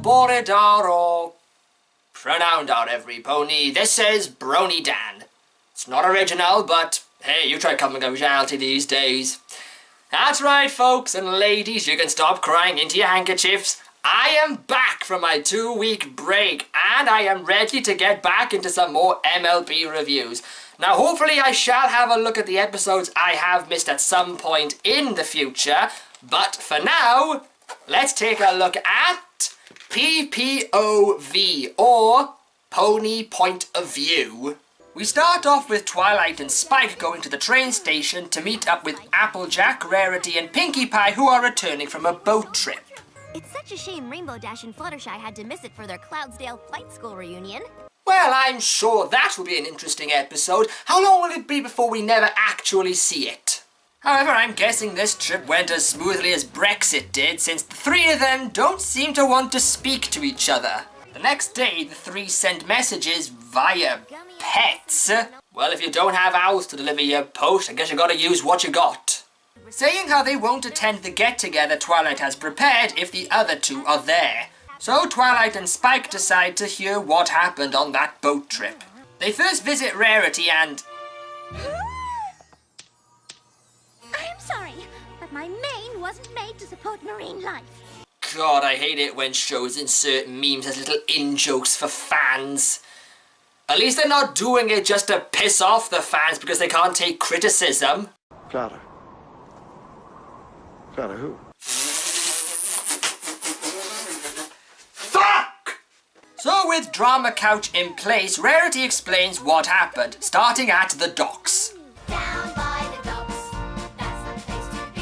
BronyDan or BronyDan every pony. This is BronyDan. It's not original, but hey, you try coming up reality these days. That's right, folks and ladies, you can stop crying into your handkerchiefs. I am back from my 2-week break, and I am ready to get back into some more MLB reviews. Now, hopefully I shall have a look at the episodes I have missed at some point in the future, but for now, let's take a look at P.P.O.V, or Pony Point of View. We start off with Twilight and Spike going to the train station to meet up with Applejack, Rarity and Pinkie Pie, who are returning from a boat trip. It's such a shame Rainbow Dash and Fluttershy had to miss it for their Cloudsdale Flight School reunion. Well, I'm sure that will be an interesting episode. How long will it be before we never actually see it? However, I'm guessing this trip went as smoothly as Brexit did, since the three of them don't seem to want to speak to each other. The next day, the three send messages via pets. Well, if you don't have owls to deliver your post, I guess you gotta use what you got. Saying how they won't attend the get-together Twilight has prepared if the other two are there. So Twilight and Spike decide to hear what happened on that boat trip. They first visit Rarity and... I am sorry, but my mane wasn't made to support marine life. God, I hate it when shows insert memes as little in-jokes for fans. At least they're not doing it just to piss off the fans because they can't take criticism. Clara. Clara who? Fuck! So with Drama Couch in place, Rarity explains what happened, starting at the docks. Down by the docks, that's the place to be.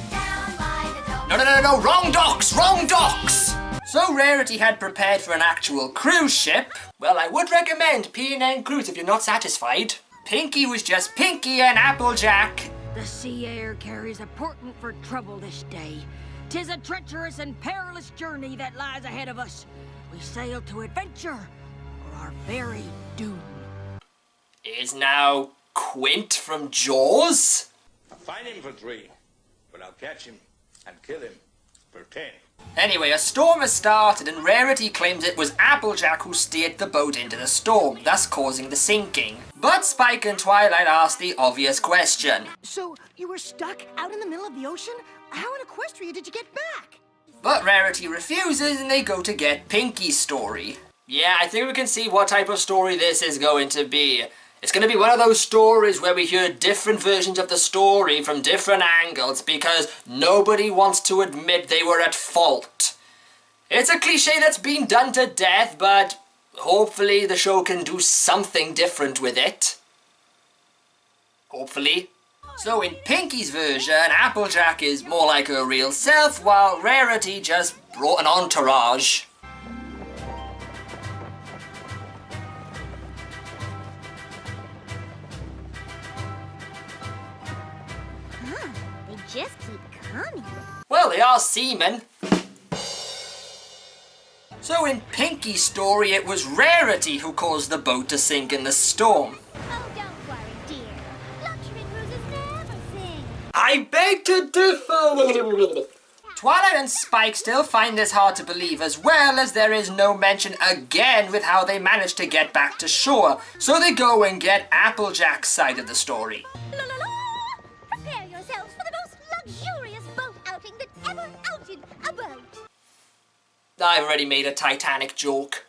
Down by the docks. No, wrong docks, wrong docks! So Rarity had prepared for an actual cruise ship. Well, I would recommend P&N Cruise if you're not satisfied. Pinkie was just Pinkie and Applejack. The sea air carries a portent for trouble this day. 'Tis a treacherous and perilous journey that lies ahead of us. We sail to adventure or our very doom. Is now Quint from Jaws? Find him for 3, but I'll catch him and kill him for 10. Anyway, a storm has started and Rarity claims it was Applejack who steered the boat into the storm, thus causing the sinking. But Spike and Twilight ask the obvious question. So, you were stuck out in the middle of the ocean? How in Equestria did you get back? But Rarity refuses and they go to get Pinkie's story. Yeah, I think we can see what type of story this is going to be. It's going to be one of those stories where we hear different versions of the story from different angles because nobody wants to admit they were at fault. It's a cliche that's been done to death, but hopefully the show can do something different with it. Hopefully. So in Pinkie's version, Applejack is more like her real self, while Rarity just brought an entourage. They just keep coming. Well, they are seamen. So in Pinkie's story, it was Rarity who caused the boat to sink in the storm. Oh, don't worry, dear. Luxury cruises never sing. I beg to differ! Twilight and Spike still find this hard to believe, as well as there is no mention again with how they managed to get back to shore. So they go and get Applejack's side of the story. La la la! Prepare yourselves for the most luxurious boat outing that ever outed a boat. I've already made a Titanic joke.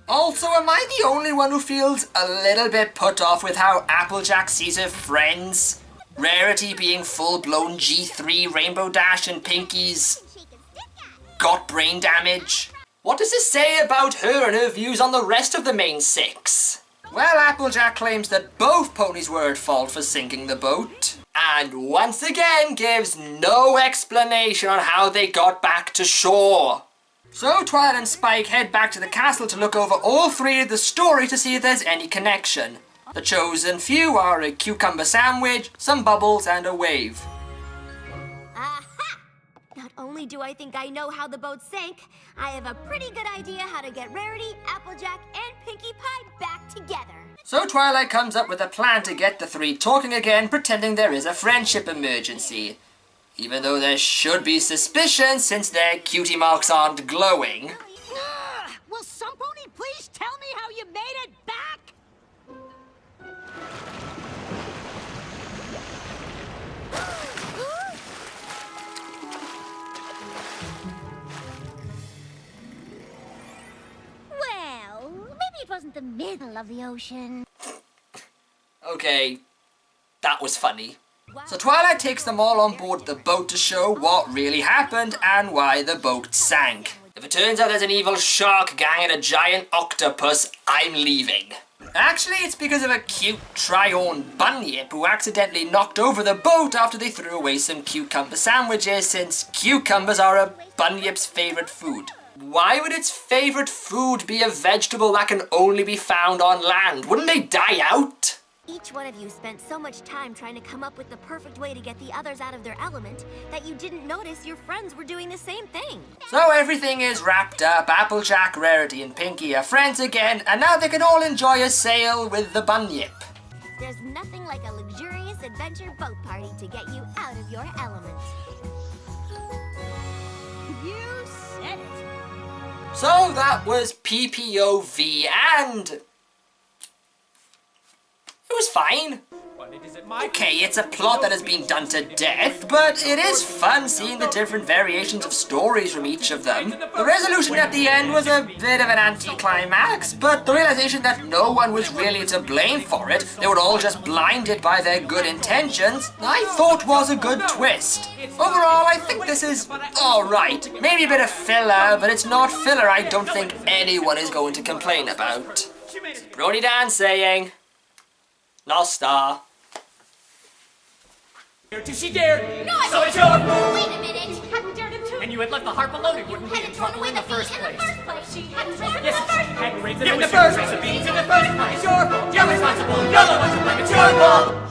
Also, am I the only one who feels a little bit put off with how Applejack sees her friends? Rarity being full-blown G3 Rainbow Dash and Pinkie's got brain damage. What does this say about her and her views on the rest of the main 6? Well, Applejack claims that both ponies were at fault for sinking the boat, and once again gives no explanation on how they got back to shore. So Twilight and Spike head back to the castle to look over all 3 of the story to see if there's any connection. The chosen few are a cucumber sandwich, some bubbles, and a wave. Aha! Not only do I think I know how the boat sank, I have a pretty good idea how to get Rarity, Applejack, and Pinkie Pie back together. So Twilight comes up with a plan to get the 3 talking again, pretending there is a friendship emergency. Even though there should be suspicion since their cutie marks aren't glowing. somebody please tell me how you made it back? Well, maybe it wasn't the middle of the ocean. Okay, that was funny. So Twilight takes them all on board the boat to show what really happened and why the boat sank. If it turns out there's an evil shark gang and a giant octopus, I'm leaving. Actually, it's because of a cute try-on bunyip who accidentally knocked over the boat after they threw away some cucumber sandwiches, since cucumbers are a bunyip's favourite food. Why would its favourite food be a vegetable that can only be found on land? Wouldn't they die out? Each one of you spent so much time trying to come up with the perfect way to get the others out of their element that you didn't notice your friends were doing the same thing. So everything is wrapped up. Applejack, Rarity and Pinky are friends again, and now they can all enjoy a sail with the bunyip. There's nothing like a luxurious adventure boat party to get you out of your element. You said it. So that was P.P.O.V, and it was fine. Okay, it's a plot that has been done to death, but it is fun seeing the different variations of stories from each of them. The resolution at the end was a bit of an anticlimax, but the realization that no one was really to blame for it, they were all just blinded by their good intentions, I thought was a good twist. Overall, I think this is alright. Maybe a bit of filler, but it's not filler I don't think anyone is going to complain about. BronyDan saying, no star. To she dared! No, so it's your fault! Wait a minute! She hadn't dared him to! And you had left the harp alone, it wouldn't be in trouble in the first place. She hadn't raised Yes, she hadn't raised it in the first place. It was your fault. It's your fault. You're responsible. You're the one to blame. It's your fault.